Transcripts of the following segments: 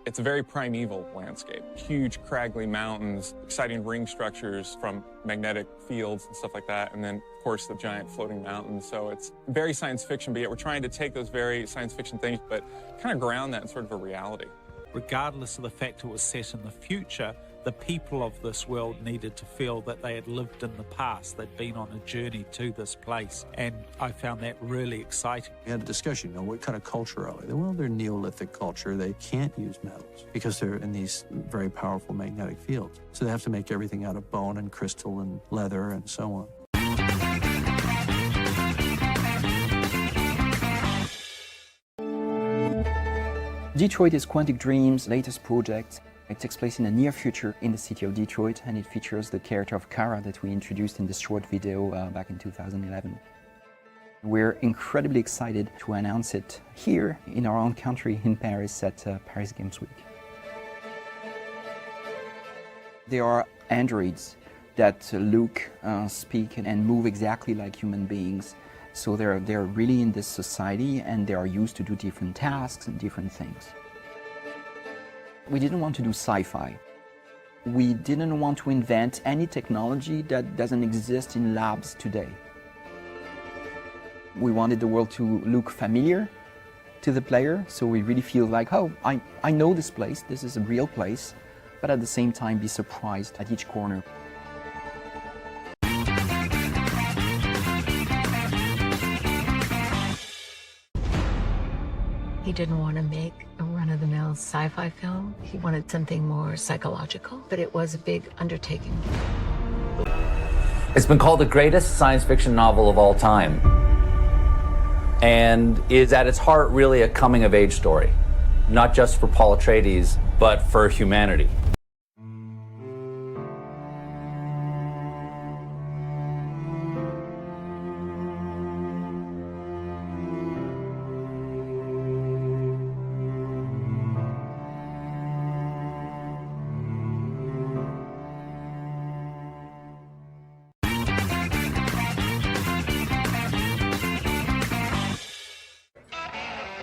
It's a very primeval landscape. Huge, craggly mountains, exciting ring structures from magnetic fields and stuff like that, and then, of course, the giant floating mountains. So it's very science fiction, but yet we're trying to take those very science fiction things, but kind of ground that in sort of a reality. Regardless of the fact it was set in the future, the people of this world needed to feel that they had lived in the past, they'd been on a journey to this place, and I found that really exciting. We had a discussion, what kind of culture are they? Well, they're Neolithic culture. They can't use metals because they're in these very powerful magnetic fields. So they have to make everything out of bone and crystal and leather and so on. Detroit is Quantic Dream's latest project. It takes place in the near future in the city of Detroit, and it features the character of Kara that we introduced in the short video back in 2011. We're incredibly excited to announce it here in our own country, in Paris, at Paris Games Week. There are androids that look, speak, and move exactly like human beings. So they're really in this society, and they are used to do different tasks and different things. We didn't want to do sci-fi. We didn't want to invent any technology that doesn't exist in labs today. We wanted the world to look familiar to the player, so we really feel like, oh, I know this place, this is a real place, but at the same time be surprised at each corner. He didn't want to make a run-of-the-mill sci-fi film. He wanted something more psychological, but it was a big undertaking. It's been called the greatest science fiction novel of all time, and is at its heart really a coming-of-age story, not just for Paul Atreides, but for humanity.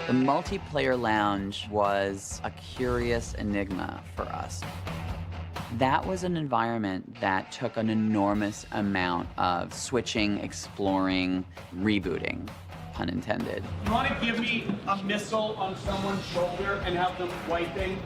The multiplayer lounge was a curious enigma for us. That was an environment that took an enormous amount of switching, exploring, rebooting, pun intended. You want to give me a missile on someone's shoulder and have them wiping?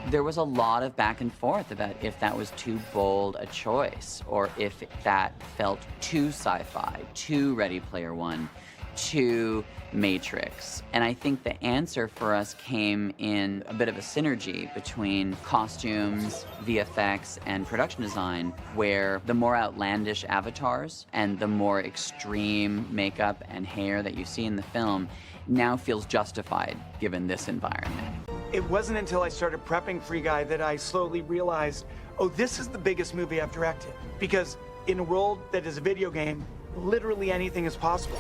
There was a lot of back and forth about if that was too bold a choice, or if that felt too sci-fi, too Ready Player One, too Matrix. And I think the answer for us came in a bit of a synergy between costumes, VFX, and production design, where the more outlandish avatars and the more extreme makeup and hair that you see in the film now feels justified given this environment. It wasn't until I started prepping Free Guy that I slowly realized, oh, this is the biggest movie I've directed. Because in a world that is a video game, literally anything is possible.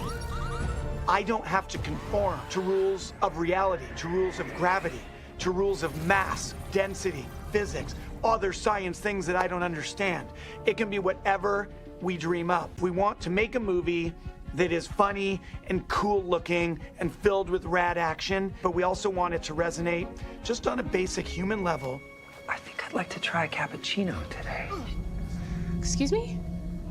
I don't have to conform to rules of reality, to rules of gravity, to rules of mass, density, physics, other science, things that I don't understand. It can be whatever we dream up. We want to make a movie that is funny and cool looking and filled with rad action, but we also want it to resonate just on a basic human level. I think I'd like to try a cappuccino today. Excuse me?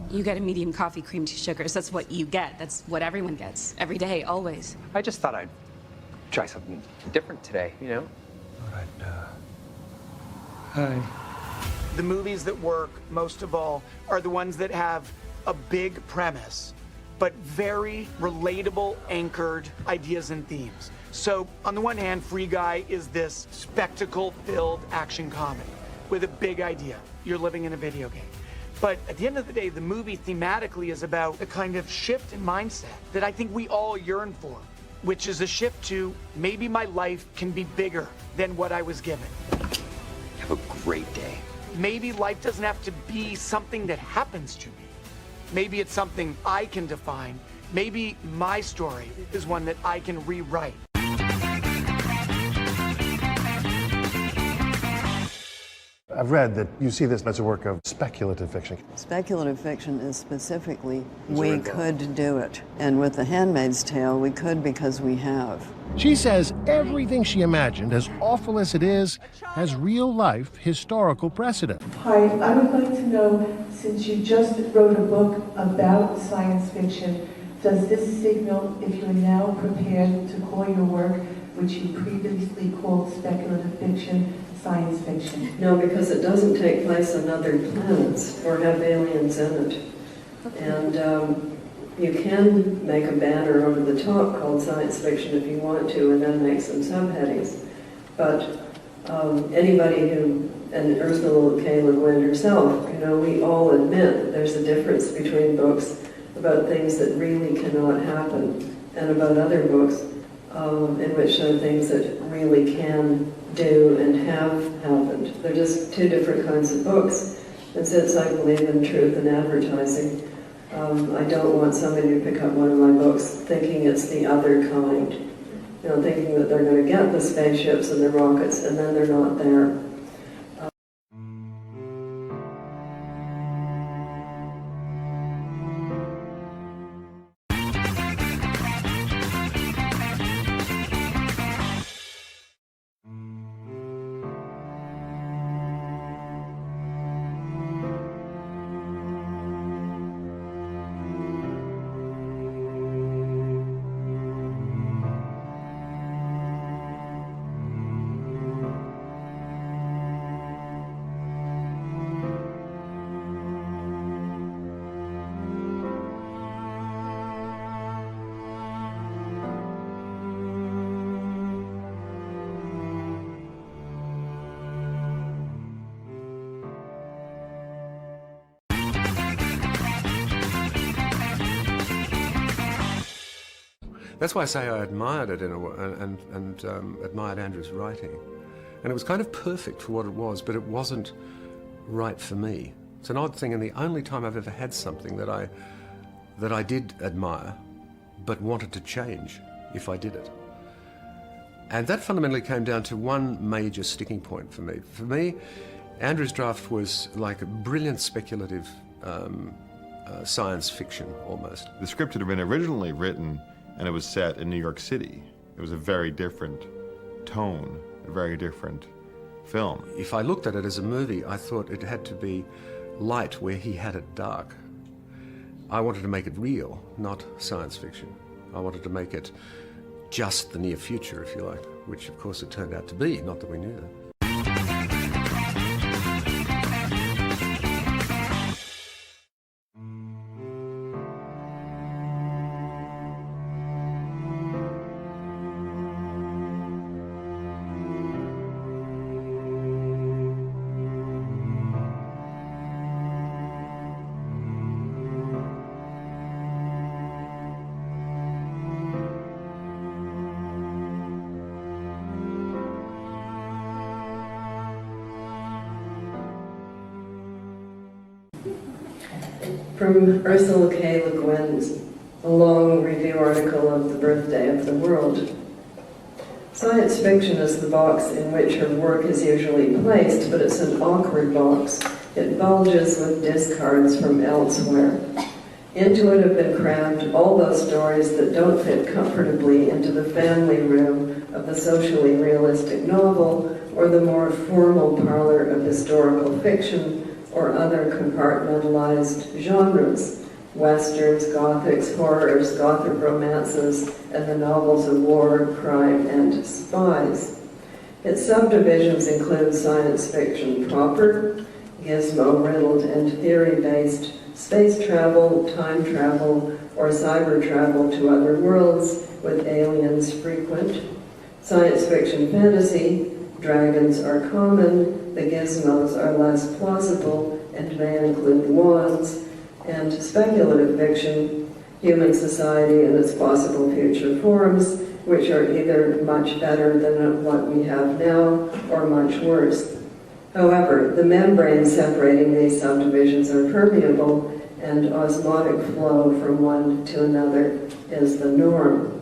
You get a medium coffee, cream, 2 sugars. That's what you get. That's what everyone gets. Every day, always. I just thought I'd try something different today, you know? Hi. The movies that work most of all are the ones that have a big premise, but very relatable, anchored ideas and themes. So on the one hand, Free Guy is this spectacle-filled action comedy with a big idea. You're living in a video game. But at the end of the day, the movie thematically is about a kind of shift in mindset that I think we all yearn for, which is a shift to maybe my life can be bigger than what I was given. Have a great day. Maybe life doesn't have to be something that happens to me. Maybe it's something I can define. Maybe my story is one that I can rewrite. I've read that you see this as a work of speculative fiction. Speculative fiction is specifically, we could do it. And with The Handmaid's Tale, we could because we have. She says everything she imagined, as awful as it is, has real-life historical precedent. Hi, I would like to know, since you just wrote a book about science fiction, does this signal if you're now prepared to call your work, which you previously called speculative fiction, science fiction? No, because it doesn't take place on other planets or have aliens in it. And you can make a banner over the top called science fiction if you want to, and then make some subheadings. But anybody who, and Ursula K. Le Guin herself, you know, we all admit that there's a difference between books about things that really cannot happen and about other books in which there are things that really can do and have happened. They're just two different kinds of books. And since I believe in truth and advertising, I don't want somebody to pick up one of my books thinking it's the other kind. You know, thinking that they're going to get the spaceships and the rockets and then they're not there. That's why I say I admired it in a way, and admired Andrew's writing. And it was kind of perfect for what it was, but it wasn't right for me. It's an odd thing, and the only time I've ever had something that I did admire, but wanted to change if I did it. And that fundamentally came down to one major sticking point for me. For me, Andrew's draft was like a brilliant speculative science fiction, almost. The script had been originally written and it was set in New York City. It was a very different tone, a very different film. If I looked at it as a movie, I thought it had to be light where he had it dark. I wanted to make it real, not science fiction. I wanted to make it just the near future, if you like, which of course it turned out to be, not that we knew that. From Ursula K. Le Guin's long review article of The Birthday of the World. Science fiction is the box in which her work is usually placed, but it's an awkward box. It bulges with discards from elsewhere. Into it have been crammed all those stories that don't fit comfortably into the family room of the socially realistic novel or the more formal parlor of historical fiction or other compartmentalized genres, westerns, gothics, horrors, gothic romances, and the novels of war, crime, and spies. Its subdivisions include science fiction proper, gizmo-riddled and theory-based, space travel, time travel, or cyber travel to other worlds with aliens frequent, science fiction fantasy, dragons are common, the gizmos are less plausible and may include wands, and speculative fiction, human society and its possible future forms, which are either much better than what we have now or much worse. However, the membrane separating these subdivisions are permeable, and osmotic flow from one to another is the norm.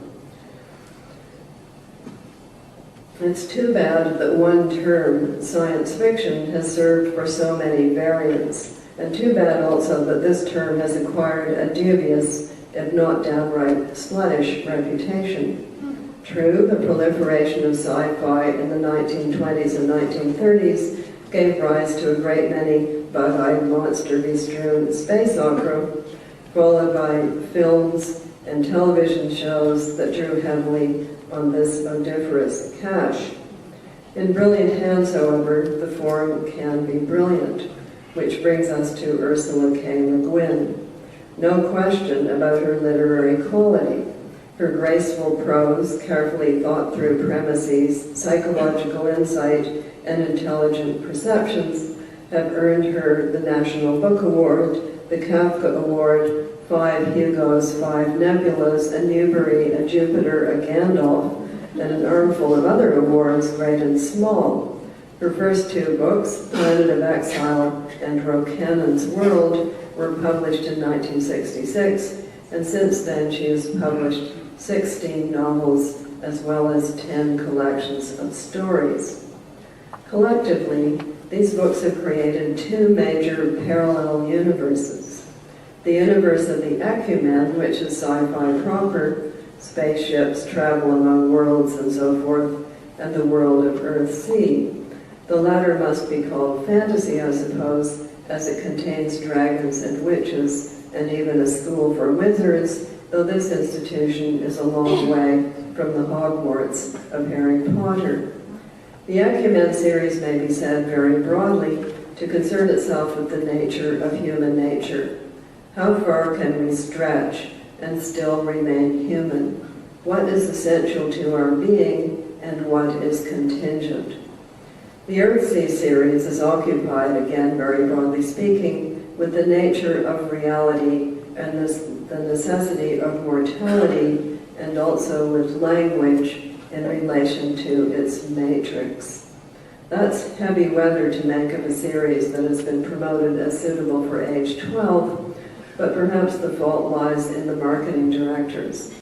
It's too bad that one term, science fiction, has served for so many variants, and too bad also that this term has acquired a dubious, if not downright sluttish, reputation. True, the proliferation of sci-fi in the 1920s and 1930s gave rise to a great many bug-eyed monster-bestrewn space opera, followed by films and television shows that drew heavily on this odoriferous cash. In brilliant hands, however, the form can be brilliant, which brings us to Ursula K. Le Guin. No question about her literary quality. Her graceful prose, carefully thought through premises, psychological insight, and intelligent perceptions have earned her the National Book Award, the Kafka Award, 5 Hugos, 5 Nebulas, a Newbery, a Jupiter, a Gandalf, and an armful of other awards, great and small. Her first 2 books, Planet of Exile and Rocannon's World, were published in 1966, and since then she has published 16 novels as well as 10 collections of stories. Collectively, these books have created 2 major parallel universes. The universe of the Ecumen, which is sci-fi proper, spaceships, travel among worlds, and so forth, and the world of Earth-Sea. The latter must be called fantasy, I suppose, as it contains dragons and witches, and even a school for wizards, though this institution is a long way from the Hogwarts of Harry Potter. The Ecumen series may be said very broadly to concern itself with the nature of human nature. How far can we stretch and still remain human? What is essential to our being and what is contingent? The Earthsea series is occupied, again very broadly speaking, with the nature of reality and the necessity of mortality, and also with language in relation to its matrix. That's heavy weather to make of a series that has been promoted as suitable for age 12, but perhaps the fault lies in the marketing directors.